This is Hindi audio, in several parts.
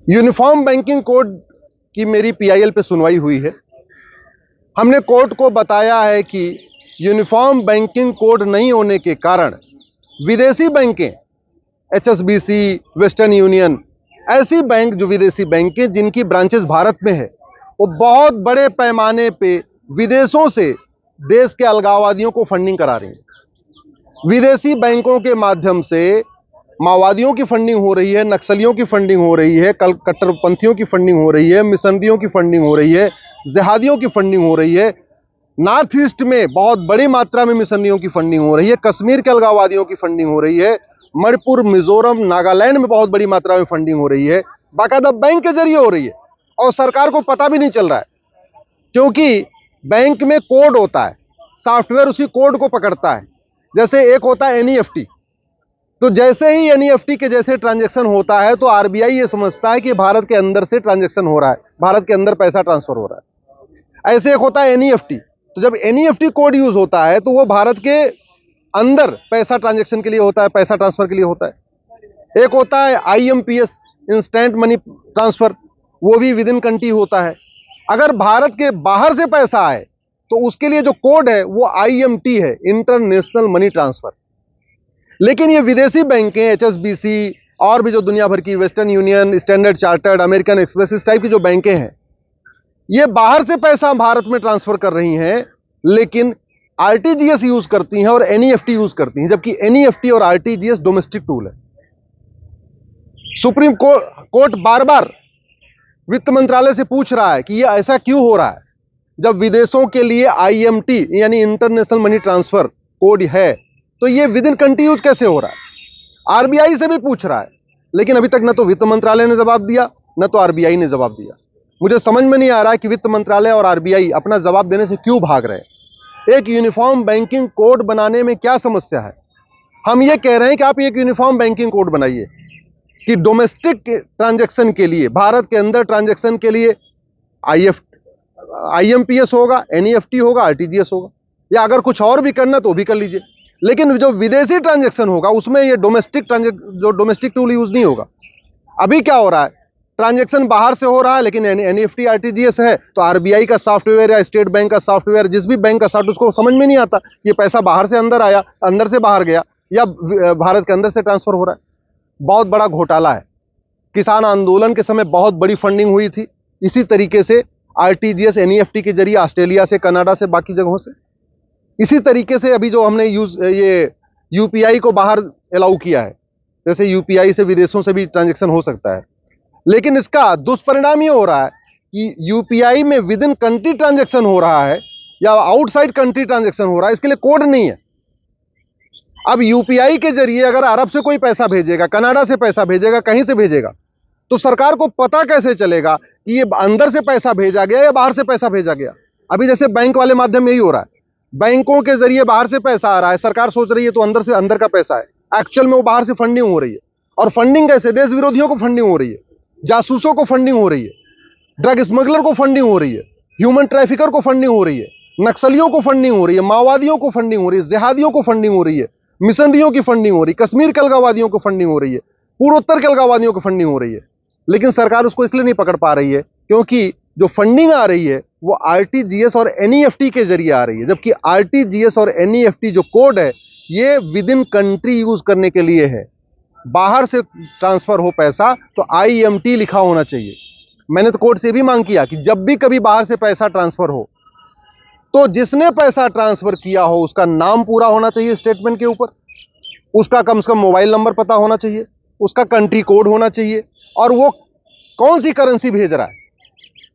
यूनिफॉर्म बैंकिंग कोड की मेरी पीआईएल पे सुनवाई हुई है। हमने कोर्ट को बताया है कि यूनिफॉर्म बैंकिंग कोड नहीं होने के कारण विदेशी बैंकें, एचएसबीसी, वेस्टर्न यूनियन, ऐसी बैंक जो विदेशी बैंकें जिनकी ब्रांचेस भारत में है, वो बहुत बड़े पैमाने पे विदेशों से देश के अलगाववादियों को फंडिंग करा रही हैं। विदेशी बैंकों के माध्यम से माओवादियों की फंडिंग हो रही है, नक्सलियों की फंडिंग हो रही है, कट्टरपंथियों की फंडिंग हो रही है, मिशनरियों की फंडिंग हो रही है, जिहादियों की फंडिंग हो रही है। नॉर्थ ईस्ट में बहुत बड़ी मात्रा में मिशनरियों की फंडिंग हो रही है, कश्मीर के अलगाववादियों की फंडिंग हो रही है, मणिपुर, मिजोरम, नागालैंड में बहुत बड़ी मात्रा में फंडिंग हो रही है, बाकायदा बैंक के जरिए हो रही है और सरकार को पता भी नहीं चल रहा है, क्योंकि बैंक में कोड होता है, सॉफ्टवेयर उसी कोड को पकड़ता है। जैसे एक होता है एनईएफटी, तो जैसे ही एनईएफटी के जैसे ट्रांजैक्शन होता है तो आरबीआई ये समझता है कि भारत के अंदर से ट्रांजैक्शन हो रहा है, भारत के अंदर पैसा ट्रांसफर हो रहा है। ऐसे एक होता है एनईएफटी, तो जब एनईएफटी कोड यूज होता है तो वो भारत के अंदर पैसा ट्रांजैक्शन के लिए होता है, पैसा ट्रांसफर के लिए होता है। एक होता है आईएमपीएस, इंस्टेंट मनी ट्रांसफर, वो भी विद इन कंट्री होता है। अगर भारत के बाहर से पैसा आए तो उसके लिए जो कोड है वो आईएमटी है, इंटरनेशनल मनी ट्रांसफर। लेकिन ये विदेशी बैंकें, एचएसबीसी और भी जो दुनिया भर की, western union, standard chartered, American express, इस टाइप की जो बैंकें हैं, ये बाहर से पैसा भारत में ट्रांसफर कर रही हैं, लेकिन आरटीजीएस यूज करती हैं और एनईएफटी यूज करती हैं, जबकि एनईएफटी और आरटीजीएस डोमेस्टिक टूल है। सुप्रीम कोर्ट बार बार वित्त मंत्रालय से पूछ रहा है कि ये ऐसा क्यों हो रहा है, जब विदेशों के लिए आईएमटी यानी इंटरनेशनल मनी ट्रांसफर कोड है तो ये विद इन कंट्री यूज कैसे हो रहा है। आरबीआई से भी पूछ रहा है, लेकिन अभी तक न तो वित्त मंत्रालय ने जवाब दिया, न तो आरबीआई ने जवाब दिया। मुझे समझ में नहीं आ रहा है कि वित्त मंत्रालय और आरबीआई अपना जवाब देने से क्यों भाग रहे हैं। एक यूनिफॉर्म बैंकिंग कोड बनाने में क्या समस्या है? हम ये कह रहे हैं कि आप एक यूनिफॉर्म बैंकिंग कोड बनाइए कि डोमेस्टिक ट्रांजैक्शन के लिए, भारत के अंदर ट्रांजैक्शन के लिए आईएमपीएस होगा, एनईएफटी होगा, आरटीजीएस होगा, या अगर कुछ और भी करना तो भी कर लीजिए। लेकिन जो विदेशी ट्रांजैक्शन होगा उसमें ये डोमेस्टिक टूल यूज नहीं होगा। अभी क्या हो रहा है, ट्रांजैक्शन बाहर से हो रहा है, लेकिन एनईएफटी आरटीजीएस है तो आरबीआई का सॉफ्टवेयर या स्टेट बैंक का सॉफ्टवेयर, जिस भी बैंक का सॉफ्टवेयर, उसको समझ में नहीं आता ये पैसा बाहर से अंदर आया, अंदर से बाहर गया, या भारत के अंदर से ट्रांसफर हो रहा है। बहुत बड़ा घोटाला है। किसान आंदोलन के समय बहुत बड़ी फंडिंग हुई थी इसी तरीके से, आरटीजीएस, एनईएफटी के जरिए, ऑस्ट्रेलिया से, कनाडा से, बाकी जगहों से। इसी तरीके से अभी जो हमने ये यूपीआई को बाहर अलाउ किया है, जैसे यूपीआई से विदेशों से भी ट्रांजैक्शन हो सकता है, लेकिन इसका दुष्परिणाम ये हो रहा है कि यूपीआई में विद इन कंट्री ट्रांजैक्शन हो रहा है या आउटसाइड कंट्री ट्रांजैक्शन हो रहा है, इसके लिए कोड नहीं है। अब यूपीआई के जरिए अगर अरब से कोई पैसा भेजेगा, कनाडा से पैसा भेजेगा, कहीं से भेजेगा, तो सरकार को पता कैसे चलेगा कि ये अंदर से पैसा भेजा गया या बाहर से पैसा भेजा गया? अभी जैसे बैंक वाले माध्यम यही हो रहा है, बैंकों के जरिए बाहर से पैसा आ रहा है, सरकार सोच रही है तो अंदर से, अंदर का पैसा है, एक्चुअल में वो बाहर से फंडिंग हो रही है। और फंडिंग कैसे? देश विरोधियों को फंडिंग हो रही है, जासूसों को फंडिंग हो रही है, ड्रग स्मगलर को फंडिंग हो रही है, ह्यूमन ट्रैफिकर को फंडिंग हो रही है, नक्सलियों को फंडिंग हो रही है, माओवादियों को फंडिंग हो रही है, जिहादियों को फंडिंग हो रही है, मिशनरियों की फंडिंग हो रही है, कश्मीर के अलगाववादियों को फंडिंग हो रही है, पूर्वोत्तर के अलगाववादियों को फंडिंग हो रही है। लेकिन सरकार उसको इसलिए नहीं पकड़ पा रही है क्योंकि जो फंडिंग आ रही है वो आरटीजीएस और एनईएफटी के जरिए आ रही है, जबकि आरटीजीएस और एनईएफटी जो कोड है ये विद इन कंट्री यूज करने के लिए है। बाहर से ट्रांसफर हो पैसा तो आईएमटी लिखा होना चाहिए। मैंने तो कोर्ट से भी मांग किया कि जब भी कभी बाहर से पैसा ट्रांसफर हो तो जिसने पैसा ट्रांसफर किया हो उसका नाम पूरा होना चाहिए स्टेटमेंट के ऊपर, उसका कम से कम मोबाइल नंबर पता होना चाहिए, उसका कंट्री कोड होना चाहिए, और वो कौन सी करेंसी भेज रहा है,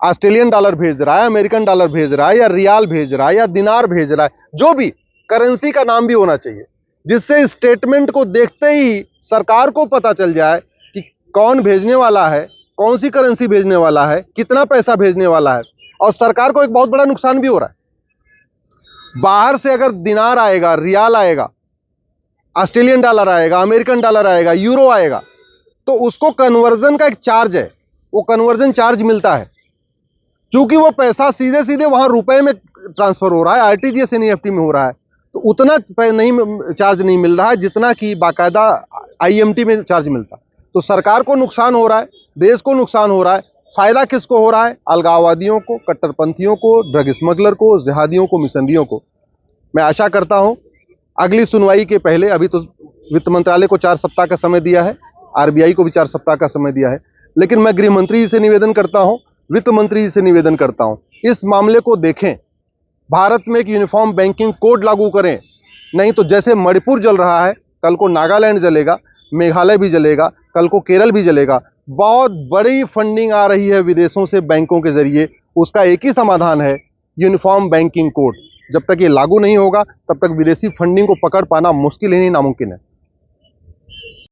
ऑस्ट्रेलियन डॉलर भेज रहा है, अमेरिकन डॉलर भेज रहा है, या रियाल भेज रहा है, या दिनार भेज रहा है, जो भी करेंसी का नाम भी होना चाहिए, जिससे स्टेटमेंट को देखते ही सरकार को पता चल जाए कि कौन भेजने वाला है, कौन सी करेंसी भेजने वाला है, कितना पैसा भेजने वाला है। और सरकार को एक बहुत बड़ा नुकसान भी हो रहा है। बाहर से अगर दिनार आएगा, रियाल आएगा, ऑस्ट्रेलियन डॉलर आएगा, अमेरिकन डॉलर आएगा, यूरो आएगा, तो उसको कन्वर्जन का एक चार्ज है, वो कन्वर्जन चार्ज मिलता है। चूंकि वो पैसा सीधे सीधे वहां रुपए में ट्रांसफर हो रहा है, आरटीजीएस एनईएफटी में हो रहा है, तो उतना चार्ज नहीं मिल रहा है जितना कि बाकायदा आईएमटी में चार्ज मिलता। तो सरकार को नुकसान हो रहा है, देश को नुकसान हो रहा है। फायदा किसको हो रहा है? अलगाववादियों को, कट्टरपंथियों को, ड्रग स्मगलर को, जिहादियों को, मिशनरियों को। मैं आशा करता हूं अगली सुनवाई के पहले, अभी तो वित्त मंत्रालय को 4 सप्ताह का समय दिया है, आरबीआई को भी 4 सप्ताह का समय दिया है, लेकिन मैं गृह मंत्री जी से निवेदन करता हूं, वित्त मंत्री जी से निवेदन करता हूं, इस मामले को देखें, भारत में एक यूनिफॉर्म बैंकिंग कोड लागू करें। नहीं तो जैसे मणिपुर जल रहा है, कल को नागालैंड जलेगा, मेघालय भी जलेगा, कल को केरल भी जलेगा। बहुत बड़ी फंडिंग आ रही है विदेशों से बैंकों के जरिए, उसका एक ही समाधान है, यूनिफॉर्म बैंकिंग कोड। जब तक ये लागू नहीं होगा तब तक विदेशी फंडिंग को पकड़ पाना मुश्किल ही नहीं, नामुमकिन है।